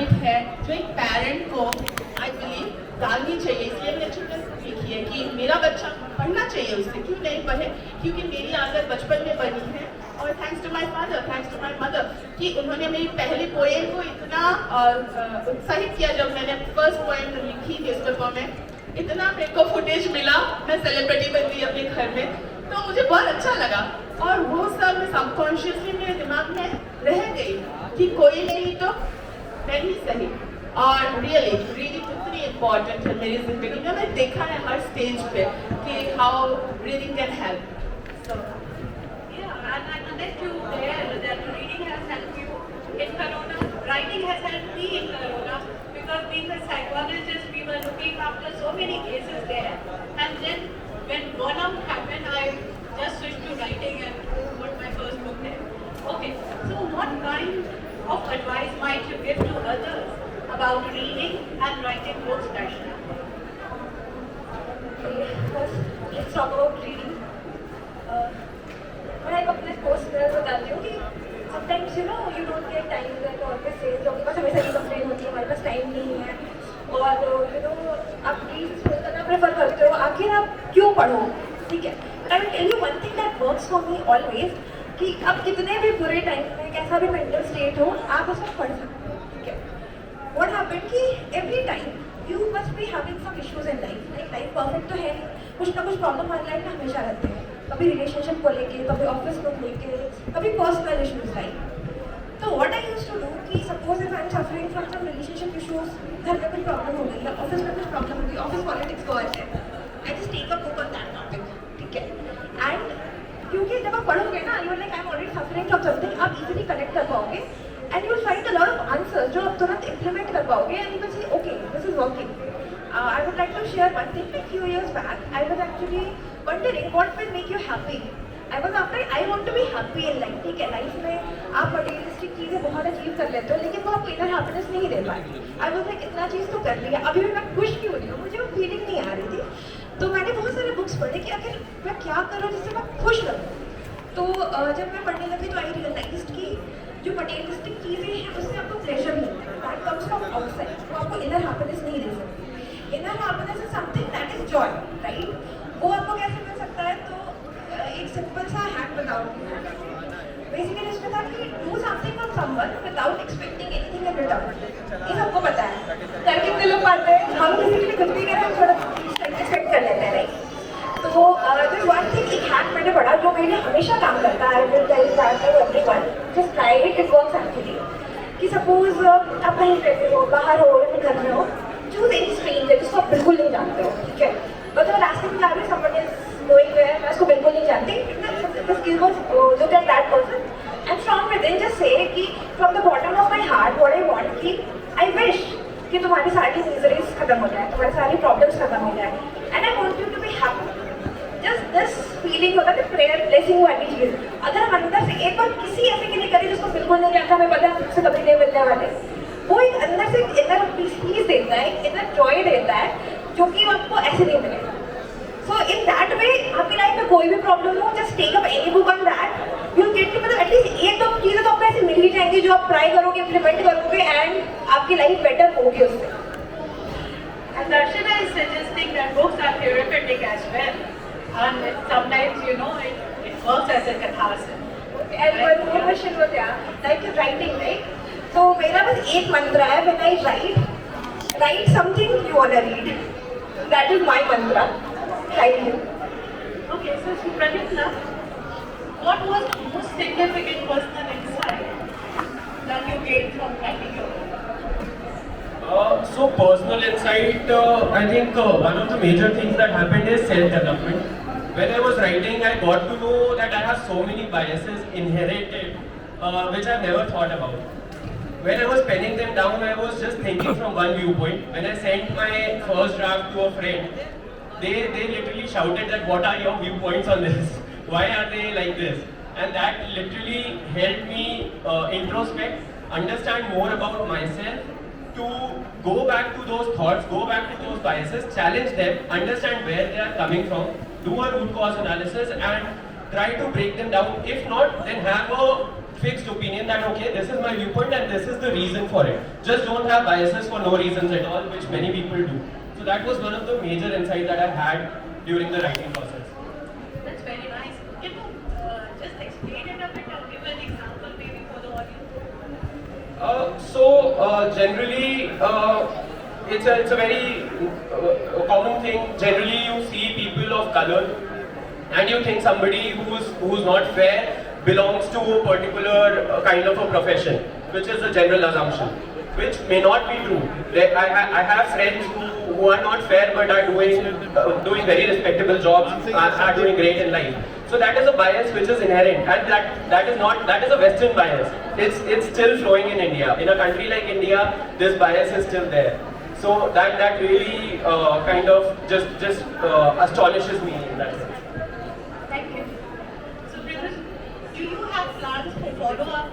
Habit है जो एक पेरेंट को आई बिलीव डालनी चाहिए। इसलिए मैंने चिल्ड्रन बुक लिखी है कि मेरा बच्चा पढ़ना चाहिए, उससे क्यों नहीं पढ़े, क्योंकि मेरी आदत बचपन में बनी है। और thanks to my father, thanks to my mother कि उन्होंने मेरी पहली पोएम को इतना उत्साहित किया। जब मैंने फर्स्ट पोएम लिखी न्यूज़पेपर में, इतना मेरे को फुटेज मिला, मैं सेलिब्रिटी बन गई अपने घर में, तो मुझे बहुत अच्छा लगा। और वो सब सबकॉन्शियसली मेरे दिमाग में रह गई कि कोई नहीं तो मैं ही सही। और रियली रीडिंग इतनी इम्पॉर्टेंट है मेरी जिंदगी में। मैंने देखा है हर स्टेज पे कि how reading can help. And that you there that reading has helped you in Corona, writing has helped me in Corona, because being a psychologist, we were looking after so many cases there. And then when burnout happened, I just switched to writing and put my first book there. Okay, so what kind of advice might you give to others about reading and writing books, Darshana? First, let's talk about reading. मैं एक अपने personal बताती हूँ कि sometimes you know you don't get time that always says लोगों के पास हमेशा ये कंप्लेन होती है हमारे पास टाइम नहीं है, और यू नो आप रील्स करना प्रेफर करते हो, आखिर आप क्यों पढ़ो, ठीक है। But I will tell you one thing that works for me always, कि अब कितने भी बुरे टाइम में कैसा भी मेंटल स्टेट हो आप उसमें पढ़ सकते हो, ठीक है। व्हाट हैपेंड कि every time you must be having some issues in life, life perfect तो है नहीं, कुछ ना कुछ प्रॉब्लम हमारी लाइफ में हमेशा रहते हैं, कभी रिलेशनशिप को लेके, कभी ऑफिस को लेके, कभी पर्सनल इश्यूज लाइक। तो what I used to do कि suppose if I am suffering from some relationship issues, घर में कुछ प्रॉब्लम हो गई या ऑफिस में कुछ प्रॉब्लम हो गई, ऑफिस पॉलिटिक्स को है, I just take a book on that topic, ठीक है। एंड क्योंकि जब आप पढ़ोगे ना, you are like I am already suffering from something, आप इजीली कनेक्ट कर पाओगे and you will find a lot of answers जो आप तुरंत इंप्लीमेंट कर पाओगे and you will say okay this is working. I would like to share one thing. A few years back, I was actually wondering what will make you happy. I was after I want to be happy in life. ठीक है, life में आप materialistic चीज़ें बहुत achieve कर लेते हो, लेकिन वो आपको इनर हैप्पीनेस नहीं दे पाए। आई वाज लाइक इतना चीज़ तो कर लिया, अभी भी मैं खुश क्यों नहीं हूँ, मुझे वो फीलिंग नहीं आ रही थी। तो मैंने बहुत सारे बुक्स पढ़े कि आखिर मैं क्या करूँ जिससे मैं खुश रहूँ। तो जब मैं पढ़ने लगी तो आई रियलाइज्ड कि जो मटेरियलिस्टिक चीज़ें हैं उससे आपको प्लेजर मिलता है, दैट कम्स फ्रॉम आउटसाइड, वो आपको इनर हैप्पीनेस नहीं दे सकती। Inner happiness is something that is Joy, right. वो आपको कैसे मिल सकता है, तो एक सिंपल सा हैक बताऊंगी। बेसिकली इसमें था कि do something for someone without expecting anything in return. ये सबको पता है, कर कितने लोग पाते हैं, हम किसी के लिए कुछ भी करें हम थोड़ा एक्सपेक्ट कर लेते हैं, राइट। तो दिस वन थिंग, एक हैक मैंने पढ़ा जो मेरे लिए हमेशा काम करता है, I will tell that to everyone, just try it, it works actually. कि सपोज आप कहीं रहते हो, बाहर हो या घर में हो, चूज एनी स्ट्रेंजर जिसको आप बिल्कुल नहीं जानते हो, ठीक है। और तो रास्ते में जा रही हूँ, समवन इज गोइंग देयर, मैं उसको बिल्कुल नहीं जानती, look at that person and from within just say कि from the bottom of my heart what I want, कि आई विश कि तुम्हारी सारी मिजरीज खत्म हो जाए, तुम्हारी सारी प्रॉब्लम्स खत्म हो जाए, and I want you to be happy. Just this feeling होता है प्रेयर ब्लेसिंग वाली चीज़, अगर हम अंदर से एक बार किसी ऐसे के लिए करें जिसको बिल्कुल नहीं जानता, हमें पता है उससे कभी नहीं मिलने वाले, वो एक अंदर से इनर पीस देता है, इनर जॉय देता है, जो कि आपको ऐसे नहीं मिलेगा। सो इन दैट वे आपकी लाइफ में कोई भी प्रॉब्लम हो, just take up any book on that, you will get two, मतलब एटलीस्ट एक दो चीज़ें तो आपको ऐसे मिल ही जाएंगी जो आप ट्राई करोगे, इम्प्लीमेंट करोगे एंड आपकी लाइफ बेटर होगी उससे। And Darshana is suggesting that books are therapeutic as well, and sometimes you know it works as a catharsis. And one more question was like writing, right? So मेरा बस एक मंत्र है, when I write something you wanna read. That is my mantra. Thank you. Okay, so Pranitna, what was the most significant personal insight that you gained from writing your book? So personal insight, I think one of the major things that happened is self-development. When I was writing, I got to know that I have so many biases inherited, which I've never thought about. When I was penning them down, I was just thinking from one viewpoint. When I sent my first draft to a friend, they literally shouted that what are your viewpoints on this? Why are they like this? And that literally helped me introspect, understand more about myself, to go back to those thoughts, go back to those biases, challenge them, understand where they are coming from, do a root cause analysis and try to break them down. If not, then have a fixed opinion that okay, this is my viewpoint and this is the reason for it. Just don't have biases for no reasons at all, which many people do. So that was one of the major insights that I had during the writing process. That's very nice. Can you just explain it a bit or give an example maybe for the audience? Generally, it's a very common thing. Generally, you see people of color, and you think somebody who's not fair belongs to a particular kind of a profession, which is a general assumption, which may not be true. I have friends who are not fair but are doing very respectable jobs, are doing great in life. So that is a bias which is inherent, and that is a Western bias. It's still flowing in India. In a country like India, this bias is still there. So that really kind of just astonishes me in that sense. Thank you. So, Prithvish, do you have plans for follow-up